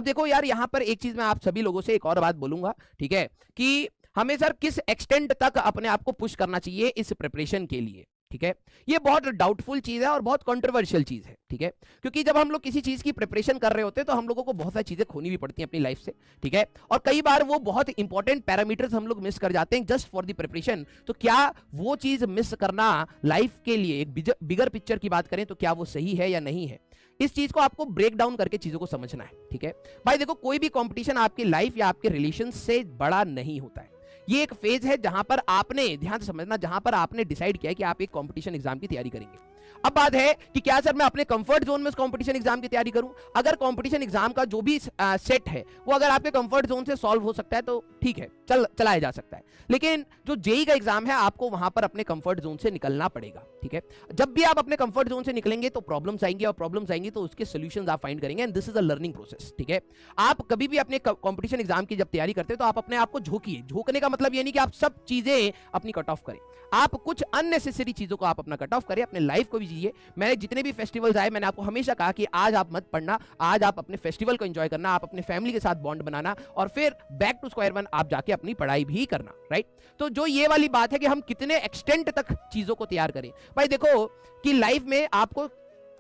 देखो यार, यहां पर एक चीज मैं आप सभी लोगों से एक और बात बोलूंगा, ठीक है, कि हमें सर किस एक्सटेंट तक अपने आप को पुश करना चाहिए इस प्रिपरेशन के लिए, ठीक है। ये बहुत डाउटफुल चीज है और बहुत कंट्रोवर्शियल चीज है, ठीक है, क्योंकि जब हम लोग किसी चीज की प्रिपरेशन कर रहे होते हैं तो हम लोगों को बहुत सारी चीजें खोनी भी पड़ती हैं अपनी लाइफ से, ठीक है, और कई बार वो बहुत इंपॉर्टेंट पैरामीटर्स हम लोग मिस कर जाते हैं जस्ट फॉर द प्रिपरेशन। तो क्या वो चीज मिस करना लाइफ के लिए, एक बिगर पिक्चर की बात करें तो क्या वो सही है या नहीं है, इस चीज को आपको ब्रेक डाउन करके चीजों को समझना है, ठीक है भाई। देखो, कोई भी कंपटीशन आपकी लाइफ या आपके रिलेशन से बड़ा नहीं होता है। ये एक फेज है जहां पर आपने, ध्यान से समझना, जहां पर आपने डिसाइड किया है कि आप एक कंपटीशन एग्जाम की तैयारी करेंगे। अब बात है कि क्या सर मैं अपने कंफर्ट जोन में उस कंपटीशन एग्जाम की तैयारी करूं? अगर कंपटीशन एग्जाम का जो भी सेट है वो अगर आपके कंफर्ट जोन से सॉल्व हो सकता है तो ठीक है, चलाया जा सकता है। लेकिन जो जेई का एग्जाम है, आपको वहां पर अपने कंफर्ट जोन से निकलना पड़ेगा, ठीक है। जब भी आप अपने कंफर्ट जोन से निकलेंगे तो प्रॉब्लम्स आएंगी, और प्रॉब्लम्स आएंगी तो उसके सॉल्यूशंस आप फाइंड करेंगे, and this is a learning process, ठीक है। आप कभी भी अपने कंपटीशन एग्जाम की जब तैयारी करते हैं तो आप अपने आप को झोंकिए। झोंकने का मतलब ये नहीं कि आप सब चीजें अपनी कट ऑफ करें, आप कुछ अननेसेसरी चीजों को आप अपना कट ऑफ करें, अपने लाइफ को भी जिए। मैंने जितने भी फेस्टिवल्स आए, मैंने आपको हमेशा कहा कि आज आप मत पढ़ना, आज आप अपने फेस्टिवल को एंजॉय करना, आप अपने फैमिली के साथ बॉन्ड बनाना, और फिर बैक टू स्क्वायर वन आप जाके अपनी पढ़ाई भी करना, राइट। तो जो ये वाली बात है कि हम कितने एक्सटेंट तक चीजों को तैयार करें, भाई देखो कि लाइफ में आपको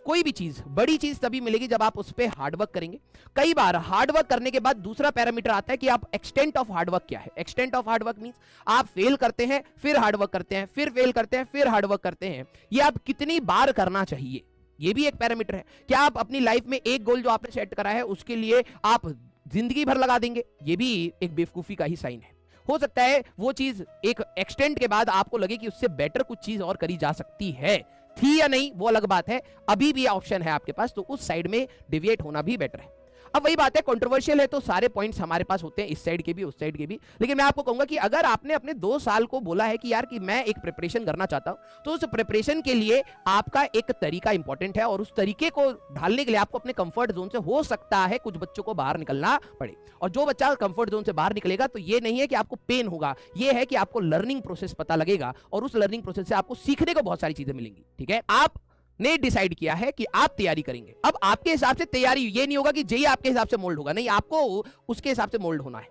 कोई भी चीज, बड़ी चीज तभी मिलेगी जब आप उस पर हार्डवर्क करेंगे। कई बार हार्डवर्क करने के बाद दूसरा पैरामीटर आता है कि आप एक्सटेंट ऑफ हार्डवर्क क्या है। एक्सटेंट ऑफ हार्डवर्क मींस आप फेल करते हैं, फिर हार्डवर्क करते हैं, फिर फेल करते हैं, फिर हार्डवर्क करते हैं। ये आप कितनी बार करना चाहिए, ये भी एक पैरामीटर है। क्या आप अपनी लाइफ में एक गोल जो आपने सेट करा है उसके लिए आप जिंदगी भर लगा देंगे? ये भी एक बेवकूफी का ही साइन है। हो सकता है वो चीज एक एक्सटेंट के बाद आपको लगे कि उससे बेटर कुछ चीज और करी जा सकती है, थी या नहीं वो अलग बात है, अभी भी ऑप्शन है आपके पास, तो उस साइड में डिविएट होना भी बेटर है। अब वही बात है, कंट्रोवर्शियल है तो सारे पॉइंट्स हमारे पास होते हैं, इस साइड के भी उस साइड के भी। लेकिन मैं आपको कहूंगा कि अगर आपने अपने 2 साल को बोला है कि यार कि मैं एक प्रिपरेशन करना चाहता हूं, तो उस प्रिपरेशन के लिए आपका एक तरीका इंपॉर्टेंट है, और उस तरीके को ढालने के लिए आपको अपने कंफर्ट जोन से, हो सकता है कुछ बच्चों को बाहर निकलना पड़े। और जो बच्चा कंफर्ट जोन से बाहर निकलेगा तो ये नहीं है कि आपको पेन होगा, ये है कि आपको लर्निंग प्रोसेस पता लगेगा, और उस लर्निंग प्रोसेस से आपको सीखने को बहुत सारी चीजें मिलेंगी, ठीक है। आप ने डिसाइड किया है कि आप तैयारी करेंगे। अब आपके हिसाब से तैयारी ये नहीं होगा कि जेई आपके हिसाब से मोल्ड होगा, नहीं, आपको उसके हिसाब से मोल्ड होना है।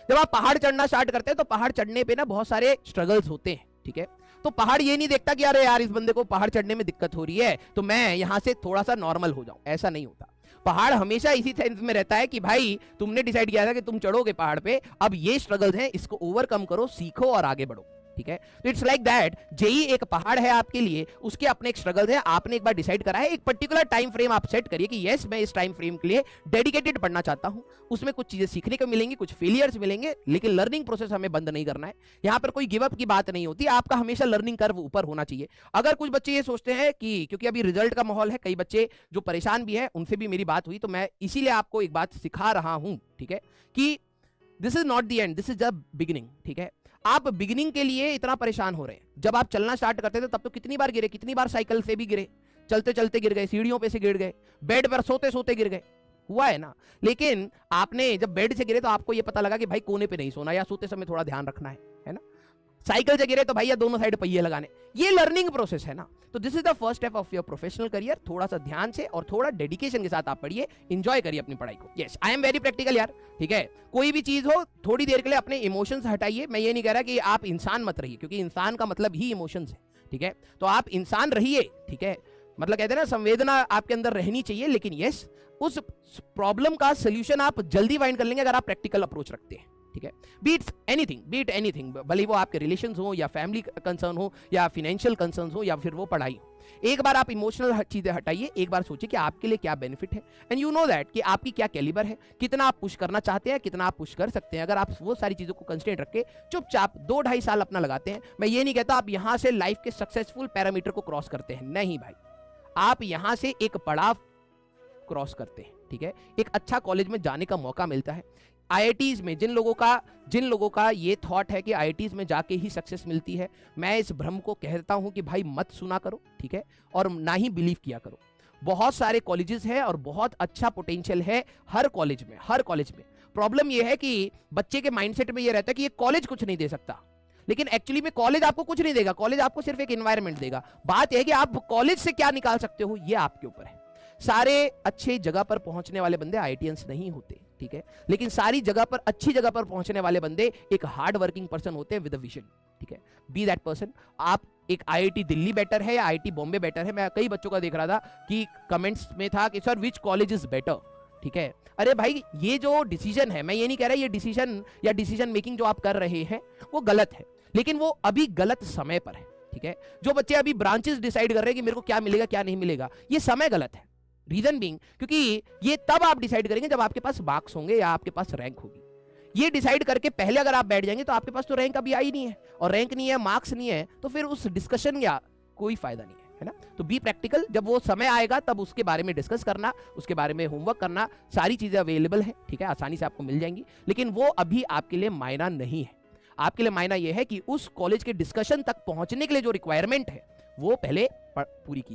जब आप पहाड़ चढ़ना स्टार्ट करते हैं तो पहाड़ चढ़ने पे ना बहुत सारे स्ट्रगल्स होते हैं, ठीक है। तो पहाड़ ये नहीं देखता कि अरे यार इस बंदे को पहाड़ चढ़ने में दिक्कत हो रही है तो मैं यहां से थोड़ा सा नॉर्मल हो जाऊं, ऐसा नहीं होता। पहाड़ हमेशा इसी सेंस में रहता है कि भाई तुमने डिसाइड किया था कि तुम चढ़ोगे पहाड़ पे, अब ये स्ट्रगल्स हैं, इसको ओवरकम करो, सीखो और आगे बढ़ो, ठीक है। तो इट्स लाइक दैट, जेई एक पहाड़ है आपके लिए, उसके अपने एक स्ट्रगल्स हैं। आपने एक बार डिसाइड करा है, एक पर्टिकुलर टाइम फ्रेम आप सेट करिए कि यस मैं इस टाइम फ्रेम के लिए डेडिकेटेड पढ़ना चाहता हूं। उसमें कुछ चीजें सीखने को मिलेंगी, कुछ फेलियर्स मिलेंगे, लेकिन लर्निंग प्रोसेस हमें बंद नहीं करना है। यहां पर कोई गिव अप की बात नहीं होती, आपका हमेशा लर्निंग कर्व ऊपर होना चाहिए। अगर कुछ बच्चे ये सोचते हैं कि क्योंकि अभी रिजल्ट का माहौल है, कई बच्चे जो परेशान भी है, उनसे भी मेरी बात हुई, तो मैं इसीलिए आपको एक बात सिखा रहा हूं, ठीक है, कि this is not the end, this is the beginning, ठीक है। आप बिगिनिंग के लिए इतना परेशान हो रहे हैं, जब आप चलना स्टार्ट करते थे तब तो कितनी बार गिरे, कितनी बार साइकिल से भी गिरे, चलते चलते गिर गए, सीढ़ियों पे से गिर गए, बेड पर सोते सोते गिर गए, हुआ है ना। लेकिन आपने जब बेड से गिरे तो आपको ये पता लगा कि भाई कोने पे नहीं सोना, या सोते समय थोड़ा ध्यान रखना है ना। साइकिल से गिरे तो भैया दोनों साइड पहिए लगाने, ये लर्निंग प्रोसेस है ना। तो this is the first step of your professional career. थोड़ा सा ध्यान से और थोड़ा डेडिकेशन के साथ आप पढ़िए, एंजॉय करिए अपनी पढ़ाई को। Yes, I am very practical यार, ठीक है। कोई भी चीज हो थोड़ी देर के लिए अपने इमोशंस हटाइए। मैं ये नहीं कह रहा कि आप इंसान मत रहिए, क्योंकि इंसान का मतलब ही इमोशंस है, ठीक है। तो आप इंसान रहिए, ठीक है, मतलब कहते हैं ना संवेदना आपके अंदर रहनी चाहिए, लेकिन यस उस प्रॉब्लम का सोल्यूशन आप जल्दी फाइंड कर लेंगे अगर आप प्रैक्टिकल अप्रोच रखते हैं, ठीक है। बीट एनीथिंग, भले वो आपके रिलेशंस हो या फैमिली कंसर्न हो या फाइनेंशियल कंसर्न हो या फिर वो पढ़ाई हो। एक बार आप इमोशनल चीजें हटाइए, एक बार सोचिए कि आपके लिए क्या बेनिफिट है, एंड यू नो दैट कि आपकी क्या कैलिबर है, कितना आप पुश करना चाहते हैं, कितना आप पुश कर सकते हैं। अगर आप वो सारी चीजों को कंस्टेंट रख के चुपचाप 2-2.5 साल अपना लगाते हैं, मैं ये नहीं कहता आप यहां से लाइफ के सक्सेसफुल पैरामीटर को क्रॉस करते हैं, नहीं भाई, आप यहां से एक पड़ाव क्रॉस करते हैं, ठीक है। एक अच्छा कॉलेज में जाने का मौका मिलता है। आईआईटीज में जिन लोगों का ये थॉट है कि आईआईटीज में जाके ही सक्सेस मिलती है, मैं इस भ्रम को कहता हूं कि भाई मत सुना करो, ठीक है, और ना ही बिलीव किया करो। बहुत सारे कॉलेजेस हैं और बहुत अच्छा पोटेंशियल है हर कॉलेज में। प्रॉब्लम ये है कि बच्चे के माइंडसेट में ये रहता है कि ये कॉलेज कुछ नहीं दे सकता, लेकिन एक्चुअली में कॉलेज आपको कुछ नहीं देगा, कॉलेज आपको सिर्फ एक एनवायरनमेंट देगा। बात यह है कि आप कॉलेज से क्या निकाल सकते हो, ये आपके ऊपर है। सारे अच्छे जगह पर पहुंचने वाले बंदे आईआईटीएंस नहीं होते, ठीक है, लेकिन सारी जगह पर, अच्छी जगह पर पहुंचने वाले बंदे एक हार्ड वर्किंग पर्सन होते हैं विद अ विजन, ठीक है, बी दैट पर्सन। आप एक आईआईटी दिल्ली बेटर है या आईआईटी बॉम्बे बेटर है? मैं कई बच्चों का देख रहा था कि कमेंट्स में था कि sir which college is better, ठीक है। अरे भाई, ये जो डिसीजन है, मैं ये नहीं कह रहा ये डिसीजन या डिसीजन मेकिंग जो आप कर रहे हैं वो गलत है, लेकिन वो अभी गलत समय पर है, ठीक है। जो बच्चे अभी ब्रांचेस डिसाइड कर रहे हैं कि मेरे को क्या मिलेगा क्या नहीं मिलेगा, ये समय गलत है। रीजन बीइंग, क्योंकि ये तब आप डिसाइड करेंगे जब आपके पास मार्क्स होंगे या आपके पास रैंक होगी। ये डिसाइड करके पहले अगर आप बैठ जाएंगे तो आपके पास तो रैंक अभी आई नहीं है, और रैंक नहीं है, मार्क्स नहीं है, तो फिर उस डिस्कशन का कोई फायदा नहीं है ना। तो बी प्रैक्टिकल, जब वो समय आएगा तब उसके बारे में डिस्कस करना, उसके बारे में होमवर्क करना, सारी चीजें अवेलेबल है, ठीक है, आसानी से आपको मिल जाएंगी, लेकिन वो अभी आपके लिए मायना नहीं है। आपके लिए मायना यह है कि उस कॉलेज के डिस्कशन तक पहुंचने के लिए जो रिक्वायरमेंट है वो पहले पूरी की